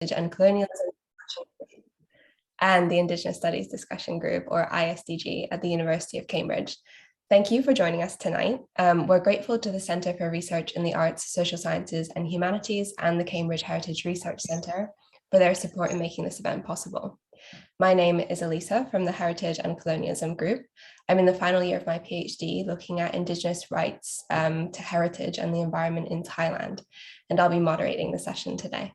and Colonialism and the Indigenous Studies Discussion Group, or ISDG, at the University of Cambridge. Thank you for joining us tonight. We're grateful to the Centre for Research in the Arts, Social Sciences and Humanities and the Cambridge Heritage Research Centre for their support in making this event possible. My name is Alisa from the Heritage and Colonialism Group. I'm in the final year of my PhD looking at Indigenous rights to heritage and the environment in Thailand, and I'll be moderating the session today.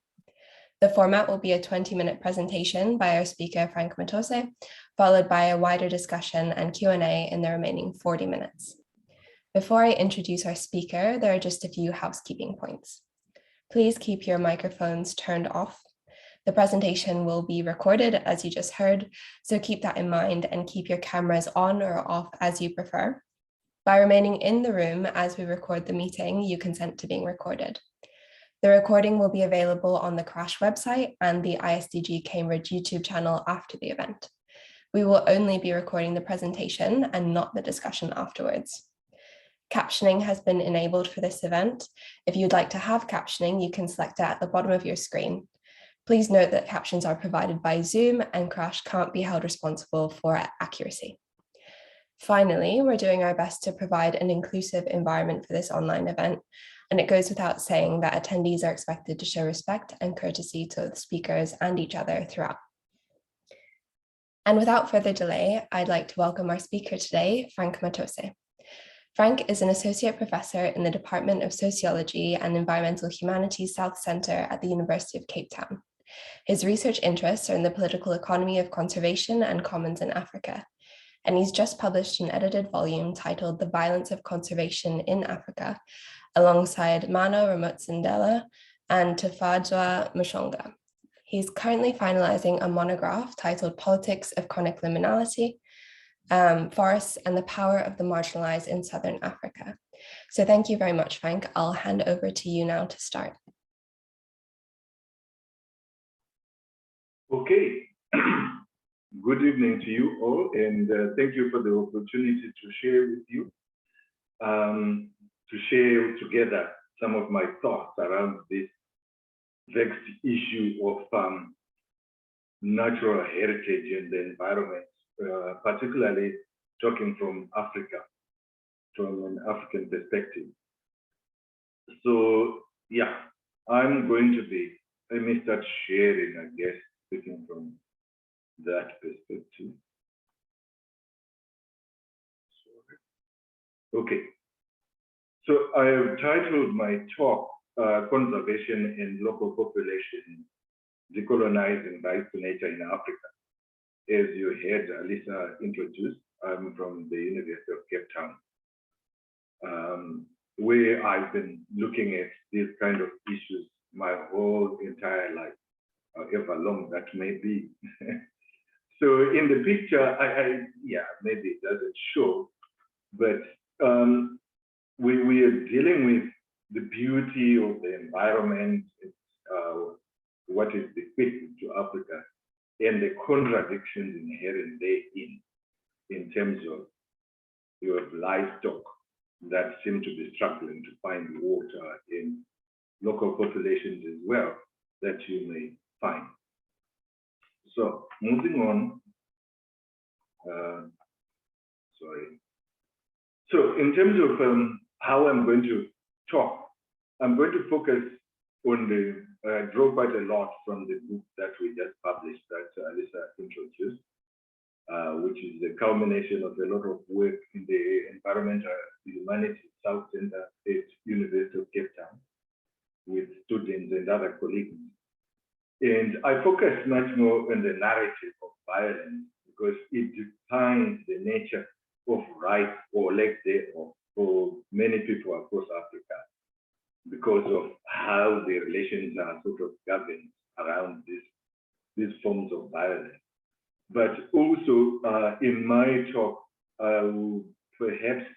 The format will be a 20-minute presentation by our speaker, Frank Matose, followed by a wider discussion and Q&A in the remaining 40 minutes. Before I introduce our speaker, there are just a few housekeeping points. Please keep your microphones turned off. The presentation will be recorded, as you just heard, so keep that in mind and keep your cameras on or off as you prefer. By remaining in the room as we record the meeting, you consent to being recorded. The recording will be available on the CRASSH website and the ISDG Cambridge YouTube channel after the event. We will only be recording the presentation and not the discussion afterwards. Captioning has been enabled for this event. If you'd like to have captioning, you can select it at the bottom of your screen. Please note that captions are provided by Zoom and CRASSH can't be held responsible for accuracy. Finally, we're doing our best to provide an inclusive environment for this online event, and it goes without saying that attendees are expected to show respect and courtesy to the speakers and each other throughout. And without further delay, I'd like to welcome our speaker today, Frank Matose. Frank is an associate professor in the Department of Sociology and Environmental Humanities South Centre at the University of Cape Town. His research interests are in the political economy of conservation and commons in Africa, and he's just published an edited volume titled The Violence of Conservation in Africa, alongside Mano Ramotsindela and Tafadzwa Mushonga. He's currently finalizing a monograph titled Politics of Chronic Liminality, Forests and the Power of the Marginalized in Southern Africa. So thank you very much, Frank. I'll hand over to you now to start. Okay. Good evening to you all, and thank you for the opportunity to share with you, to share together some of my thoughts around this vexed issue of natural heritage and the environment, particularly talking from Africa, from an African perspective. So yeah, I'm going to be, let me start sharing, I guess, speaking from that perspective. Okay, so I have titled my talk, Conservation and Local Population, Decolonizing Rights to Nature in Africa. As you heard Alisa introduced, I'm from the University of Cape Town, where I've been looking at these kind of issues my whole entire life, however long that may be. So in the picture, yeah, maybe it doesn't show, but we are dealing with the beauty of the environment, what is bequeathed to Africa, and the contradictions inherent therein, in terms of your livestock that seem to be struggling to find water, in local populations as well that you may find. So moving on, sorry. So in terms of how I'm going to talk, I'm going to focus on the, draw quite a lot from the book that we just published that Alisa introduced, which is the culmination of a lot of work in the Environmental Humanities South Centre at University of Cape Town with students and other colleagues. And I focus much more on the narrative of violence because it defines the nature of rights or lack thereof for many people across Africa, because of how the relations are sort of governed around these forms of violence. But also in my talk, I will perhaps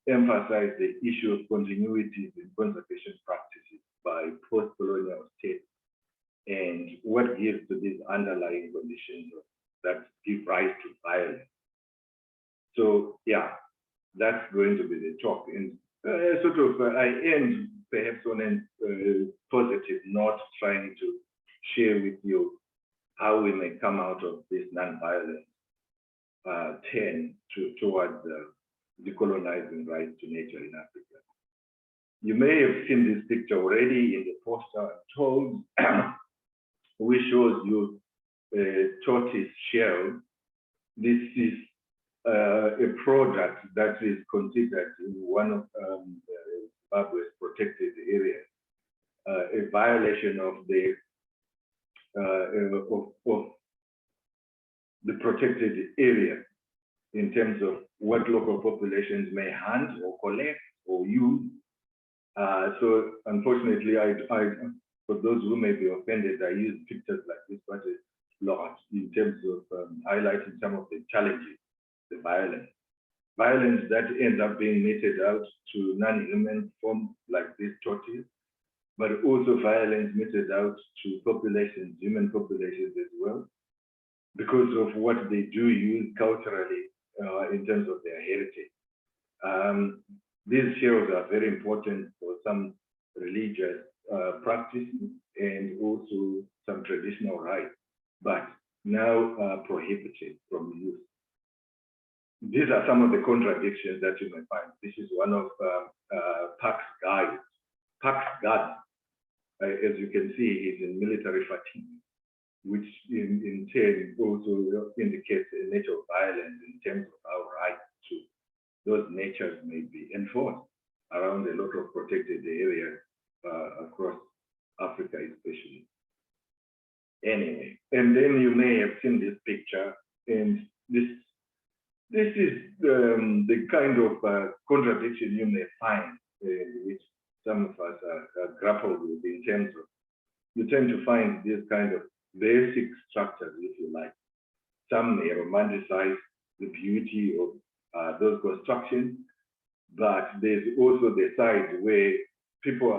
emphasize the issue of continuities in conservation practices by post-colonial states and what gives to these underlying conditions that give rise to violence. So yeah, that's going to be the talk. And I end perhaps on a positive note, trying to share with you how we may come out of this non-violent turn towards decolonizing rights to nature in Africa. You may have seen this picture already in the poster told, which shows you a tortoise shell. This is a product that is considered in one of Zimbabwe's protected areas, a violation of the protected area in terms of what local populations may hunt or collect or use. So unfortunately, for those who may be offended, I use pictures like this quite a lot in terms of highlighting some of the challenges, the violence. Violence that ends up being meted out to non-human forms like this tortoise, but also violence meted out to populations, human populations as well, because of what they do use culturally in terms of their heritage. These shells are very important for some religious practices and also some traditional rites, but now prohibited from use. These are some of the contradictions that you may find. This is one of Park's guides. Park's guard, as you can see, is in military fatigue, which in turn also indicates a nature of violence in terms of our rights to those natures may be enforced around a lot of protected areas across Africa especially. Anyway, and then you may have seen this picture, and this is the kind of contradiction you may find which some of us are grappled with in terms of, you tend to find this kind of basic structures, if you like. Some may romanticize the beauty of those constructions, but there's also the side where people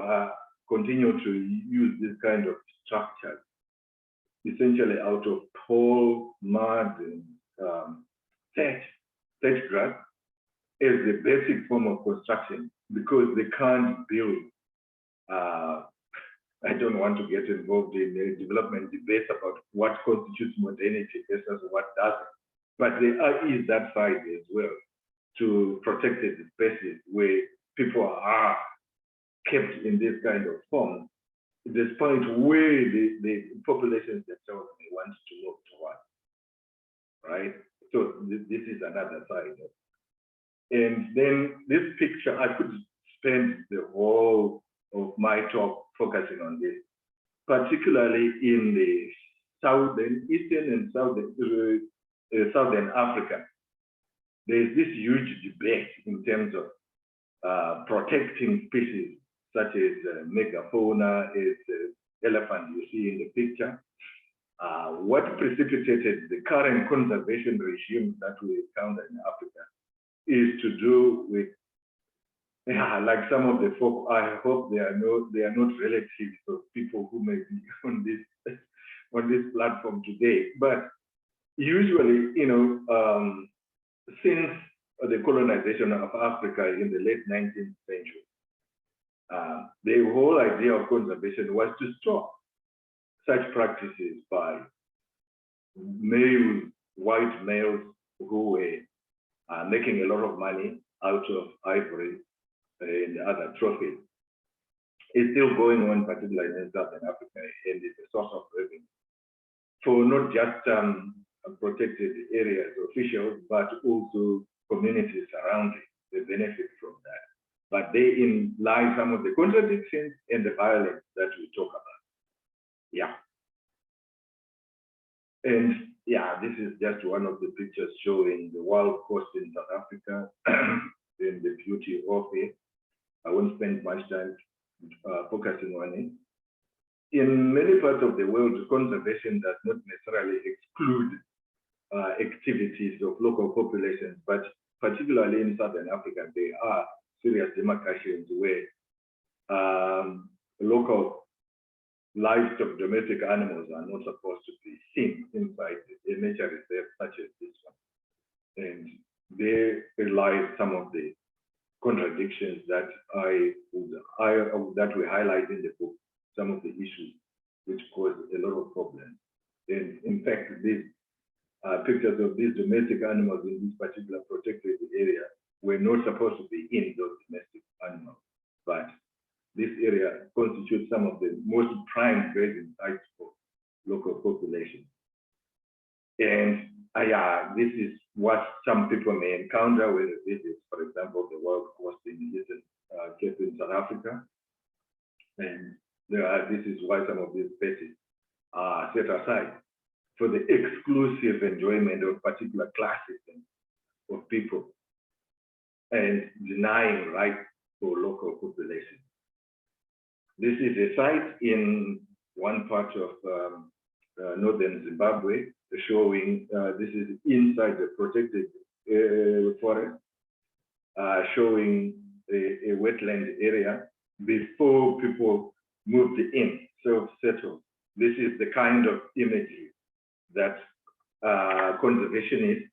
continue to use this kind of structures, essentially out of tall mud and thatch grass, as the basic form of construction, because they can't build. I don't want to get involved in a development debate about what constitutes modernity versus what doesn't, but there is that side as well, to protected spaces where people are kept in this kind of form, despite where the populations themselves may want to move towards, right? So this is another side. And then this picture, I could spend the whole of my talk focusing on this, particularly in the eastern and southern Africa. There's this huge debate in terms of protecting species such as megafauna, as the elephant you see in the picture. What precipitated the current conservation regime that we encounter in Africa is to do with, like some of the folk, I hope they are not relatives of people who may be on this platform today. But usually, since the colonization of Africa in the late 19th century, the whole idea of conservation was to stop such practices by white males who were making a lot of money out of ivory and other trophies. It's still going on, particularly in Southern Africa, and it's a source of revenue for not just protected areas officials, but also communities surrounding. They benefit from that. But therein lie some of the contradictions and the violence that we talk about. Yeah. And yeah, this is just one of the pictures showing the wild coast in South Africa and the beauty of it. I won't spend much time focusing on it. In many parts of the world, conservation does not necessarily exclude activities of local populations, but particularly in Southern Africa, there are serious demarcations where local livestock, domestic animals are not supposed to be seen inside a nature reserve such as this one. And there lies some of the contradictions that we highlight in the book, some of the issues which caused a lot of problems. And in fact, these pictures of these domestic animals in this particular protected area were not supposed to be in those domestic animals, but this area constitutes some of the most prime grazing sites for local population. And this is what some people may encounter when they visit, for example, the Wild Coast in Eastern Cape in South Africa. And this is why some of these spaces are set aside for the exclusive enjoyment of particular classes of people and denying rights for local population. This is a site in one part of northern Zimbabwe, showing this is inside the protected forest, showing a wetland area before people moved in, self-settled. This is the kind of imagery that conservationists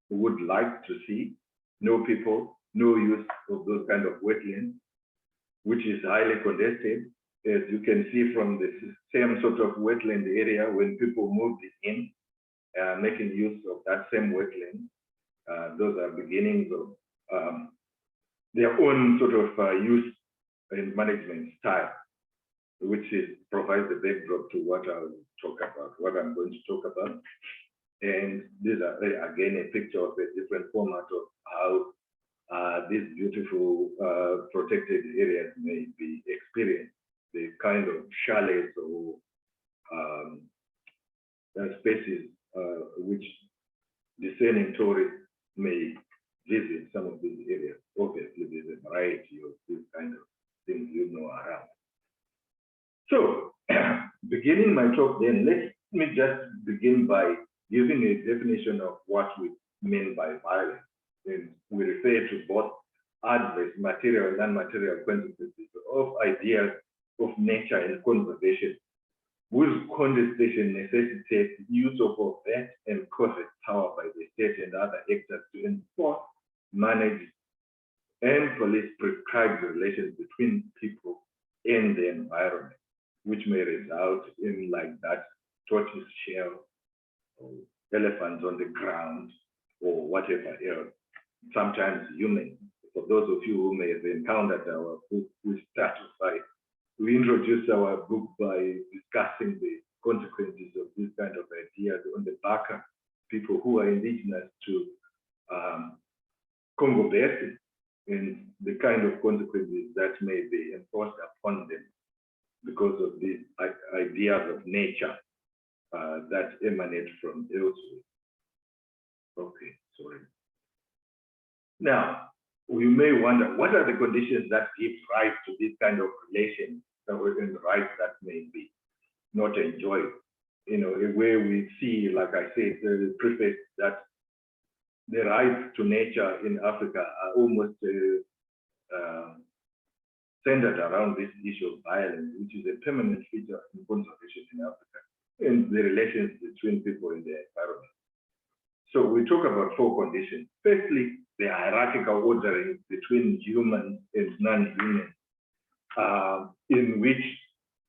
would like to see. No people, no use of those kind of wetlands, which is highly contested. As you can see from the same sort of wetland area, when people moved in, making use of that same wetland, those are beginnings of their own sort of use and management style, which provides the backdrop to what I'll talk about, what I'm going to talk about. And these are, again, a picture of a different format of how these beautiful protected areas may be experienced, the kind of chalets or spaces which discerning tourists may visit some of these areas. Obviously, there's a variety of these kind of things around. So, beginning my talk then, let me just begin by giving a definition of what we mean by violence. And we refer to both adverse material and non-material consequences of ideas of nature and conservation, whose contestation necessitates use of overt and covert power by the state and other actors to enforce, manage, and police prescribed relations between people and the environment, which may result in like that tortoise shell or elephants on the ground or whatever else, sometimes human. For those of you who may have encountered our book, we introduced our book by discussing the consequences of these kind of ideas on the Baka people who are indigenous to Congo Basin, and the kind of consequences that may be enforced upon them because of these ideas of nature that emanate from elsewhere. Okay, sorry. Now, we may wonder, what are the conditions that give rise to this kind of relations and rights that may be not enjoyed? Where we see, like I said, the preface, that the rights to nature in Africa are almost centered around this issue of violence, which is a permanent feature in conservation in Africa, and the relations between people in the environment. So we talk about four conditions. Firstly, the hierarchical ordering between humans and non-humans, in which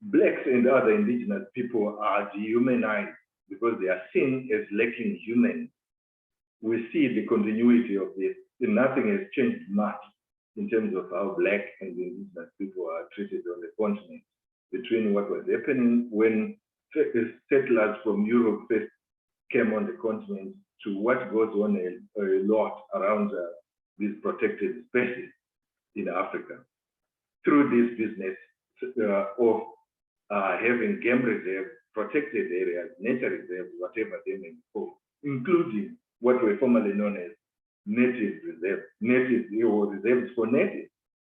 Blacks and other indigenous people are dehumanized because they are seen as lacking human. We see the continuity of this, and nothing has changed much in terms of how Black and indigenous people are treated on the continent between what was happening when settlers from Europe first came on the continent to what goes on a lot around these protected spaces in Africa through this business of having game reserves, protected areas, nature reserves, whatever they may be called, including what were formerly known as native reserves, or reserves for natives,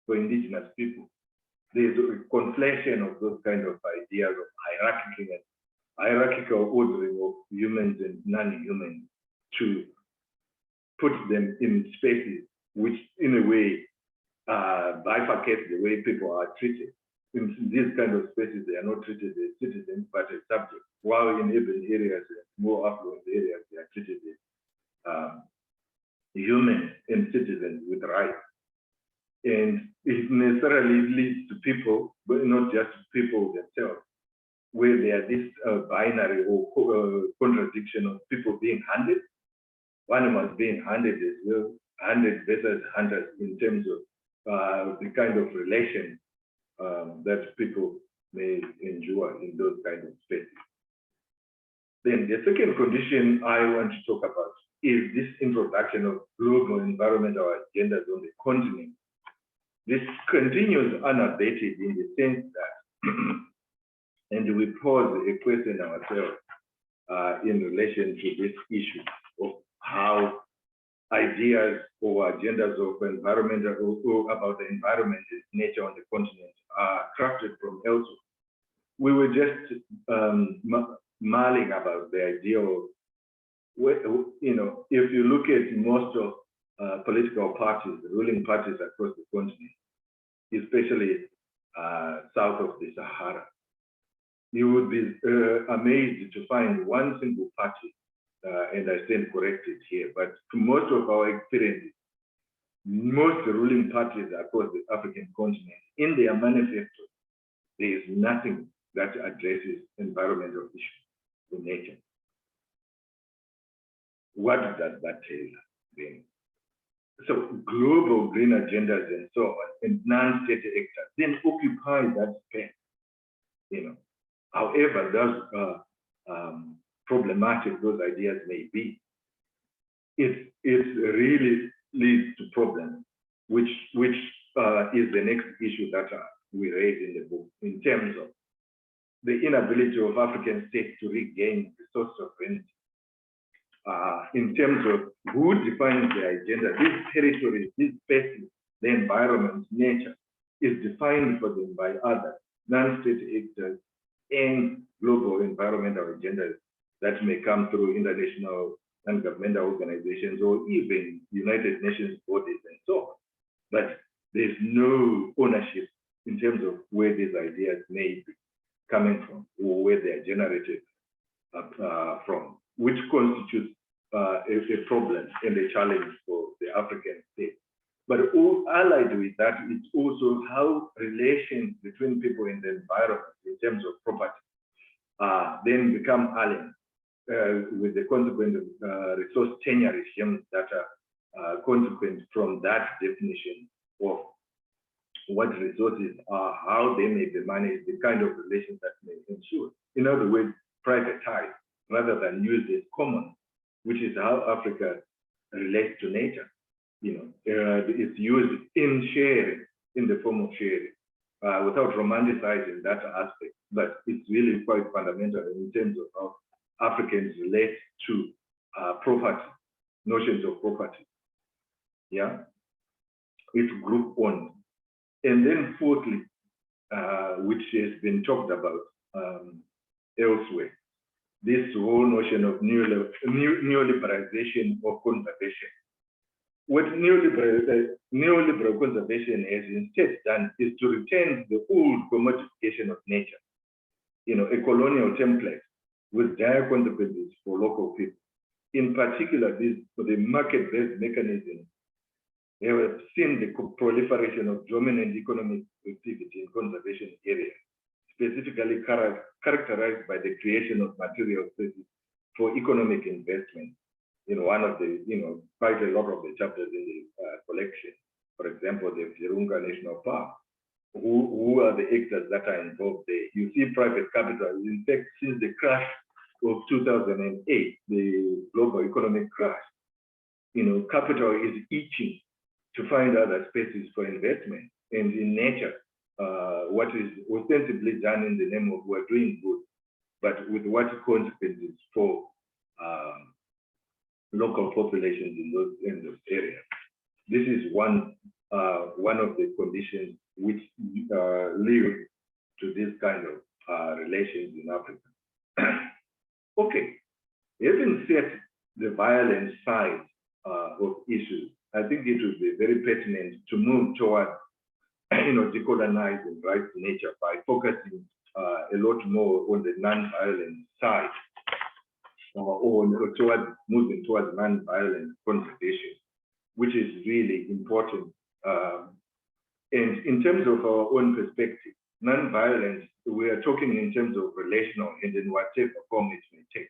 for indigenous people. There's a conflation of those kind of ideas of hierarchical ordering of humans and non-humans to put them in spaces which, in a way, bifurcate the way people are treated. In these kind of spaces, they are not treated as citizens, but as subjects, while in urban areas, more affluent areas, they are treated as humans and citizens with rights. And it necessarily leads to people, but not just people themselves, where there are this binary or contradiction of people being hunted. Animals being hunted as well, hunted versus hunters in terms of the kind of relation that people may endure in those kind of spaces. Then the second condition I want to talk about is this introduction of global environmental agendas on the continent. This continues unabated in the sense that, and we pose a question ourselves in relation to this issue of how ideas or agendas of environmental or about the environment and nature on the continent are crafted from elsewhere. We were just mulling about the idea of, you know, if you look at most of political parties, the ruling parties across the continent, especially south of the Sahara, you would be amazed to find one single party, and I stand corrected here, but to most of our experiences, most ruling parties across the African continent, in their manifesto, there is nothing that addresses environmental issues in nature. What does that tell us then? So global green agendas and so on, and non-state actors then occupy that space, you know. However, those problematic those ideas may be, it really leads to problems, which is the next issue that we raise in the book, in terms of the inability of African states to regain resource sovereignty. In terms of who defines the agenda, these territories, these spaces, the environment, nature, is defined for them by other non-state actors and global environmental agendas that may come through international and governmental organizations or even United Nations bodies and so on. But there's no ownership in terms of where these ideas may be coming from or where they are generated from, which constitutes a problem and a challenge for the African state. But all allied with that, it's also how relations between people in the environment in terms of property then become alien with the consequent resource tenure regimes that are consequent from that definition of what resources are, how they may be managed, the kind of relations that may ensure. In other words, privatized rather than used as common, which is how Africa relates to nature. You know, it's used in sharing, in the form of sharing, without romanticizing that aspect. But it's really quite fundamental in terms of how Africans relate to property, notions of property. Yeah, it's group owned. And then fourthly, which has been talked about elsewhere, this whole notion of neoliberalization of conservation. What neoliberal conservation has instead done is to return the old commodification of nature, you know, a colonial template with dire consequences for local people. In particular, for the market-based mechanism, they have seen the proliferation of dominant economic activity in conservation areas, specifically characterized by the creation of material spaces for economic investment. You know, one of the, you know, quite a lot of the chapters in the collection, for example, the Virunga National Park, who are the actors that are involved there? You see private capital. In fact, since the crash of 2008, the global economic crash, you know, capital is itching to find other spaces for investment. And in nature, what is ostensibly done in the name of we're doing good, but with what consequences for local populations in those areas. This is one of the conditions which lead to this kind of relations in Africa. Okay, having set the violent side of issues, I think it would be very pertinent to move toward, you know, decolonizing rights to nature by focusing a lot more on the non-violent side, or toward moving towards non-violent conservation, which is really important. And in terms of our own perspective, non-violence, we are talking in terms of relational and in whatever form it may take.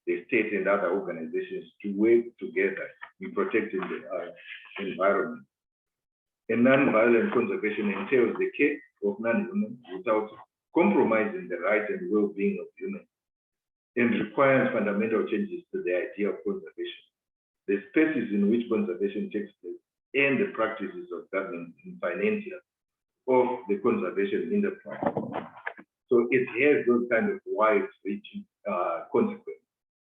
The state and other organizations to work together in protecting the environment. And non-violent conservation entails the care of non-humans without compromising the rights and well-being of humans, and requires fundamental changes to the idea of conservation, the spaces in which conservation takes place, and the practices of government and financial of the conservation enterprise. So it has those kind of wide-reaching consequences.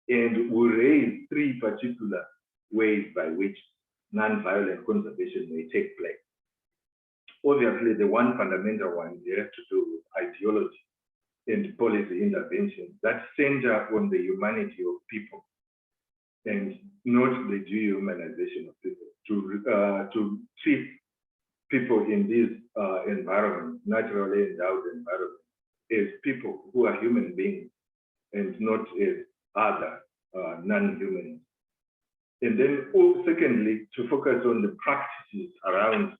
And we raise three particular ways by which non-violent conservation may take place. Obviously, the one fundamental one has to do with ideology and policy intervention that center on the humanity of people and not the dehumanization of people. To treat people in these environments, naturally endowed environments, as people who are human beings and not as other non-humans. And then, secondly, to focus on the practices around,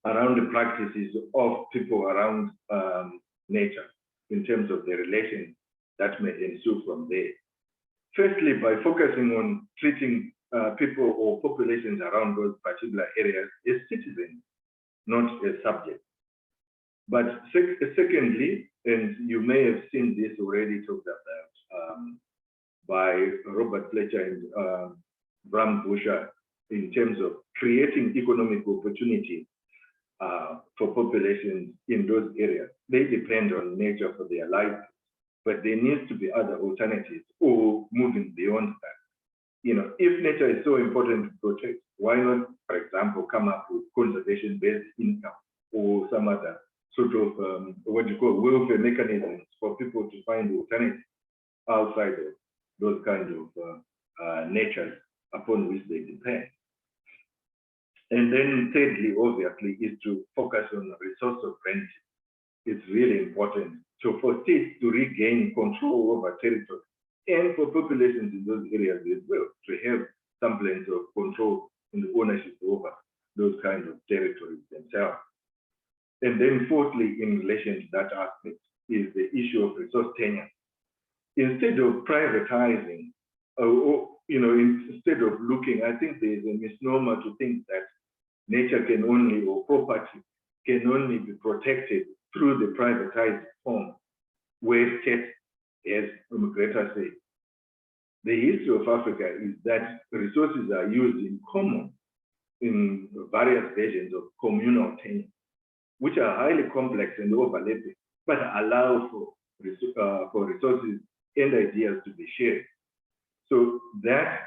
around the practices of people around nature in terms of the relations that may ensue from there. Firstly, by focusing on treating people or populations around those particular areas as citizens, not as subjects. But secondly, and you may have seen this already talked about by Robert Fletcher and Bram Busher in terms of creating economic opportunity for populations in those areas. They depend on nature for their life, but there needs to be other alternatives or moving beyond that. You know, if nature is so important to protect, why not, for example, come up with conservation-based income or some other sort of what you call welfare mechanisms for people to find alternatives outside of those kinds of natures upon which they depend. And then thirdly, obviously, is to focus on resource sovereignty. It's really important for states to regain control over territory and for populations in those areas as well to have semblance of control and ownership over those kinds of territories themselves. And then fourthly, in relation to that aspect, is the issue of resource tenure. Instead of privatizing, instead of looking, I think there is a misnomer to think that nature can only, or property can only be protected through the privatized form, where state, as Greta said, the history of Africa is that resources are used in common in various versions of communal tenure, which are highly complex and overlapping, but allow for resources and ideas to be shared. So that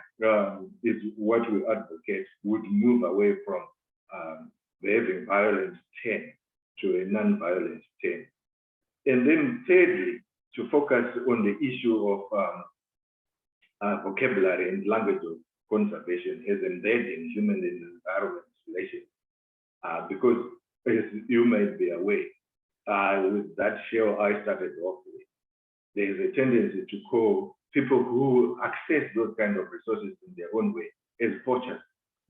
is what we advocate would move away from having violent turn to a non-violent turn. And then thirdly, to focus on the issue of vocabulary and language of conservation as embedding human and environment relations. Because as you might be aware, with that shell I started off with, there is a tendency to call people who access those kind of resources in their own way as poachers.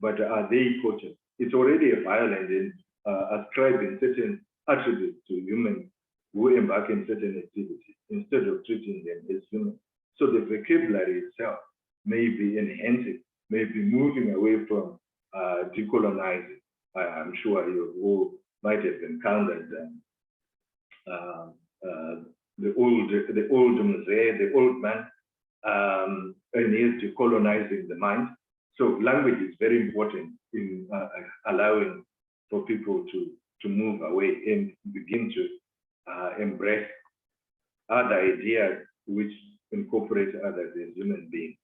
But are they poachers? It's already a violent and ascribing certain attributes to humans who embark in certain activities instead of treating them as humans. So the vocabulary itself may be enhancing, may be moving away from decolonizing. I'm sure you all might have encountered the old Mzee, the old man, and he is decolonizing the mind. So language is very important in allowing for people to move away and begin to embrace other ideas which incorporate others as human beings.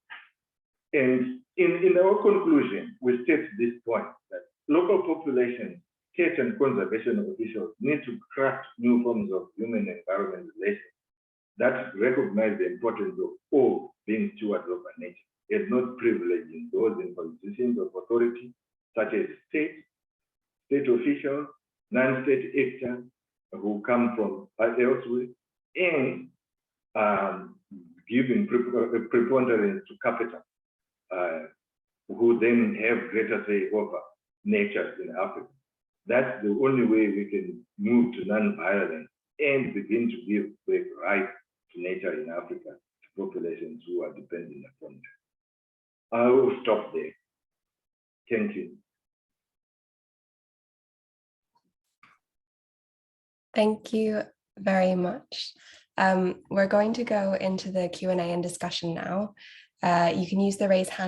And in our conclusion, we state this point that local populations, state and conservation officials need to craft new forms of human-environment relations that recognize the importance of all being stewards of our nature, and not privileging those in positions of authority, such as state officials, non-state actors who come from elsewhere, and giving preponderance to capital, who then have greater say over nature in Africa. That's the only way we can move to non-violence and begin to give back rights to nature in Africa to populations who are dependent upon them. I will stop there. Thank you. Thank you very much. We're going to go into the Q&A and discussion now. You can use the raise hand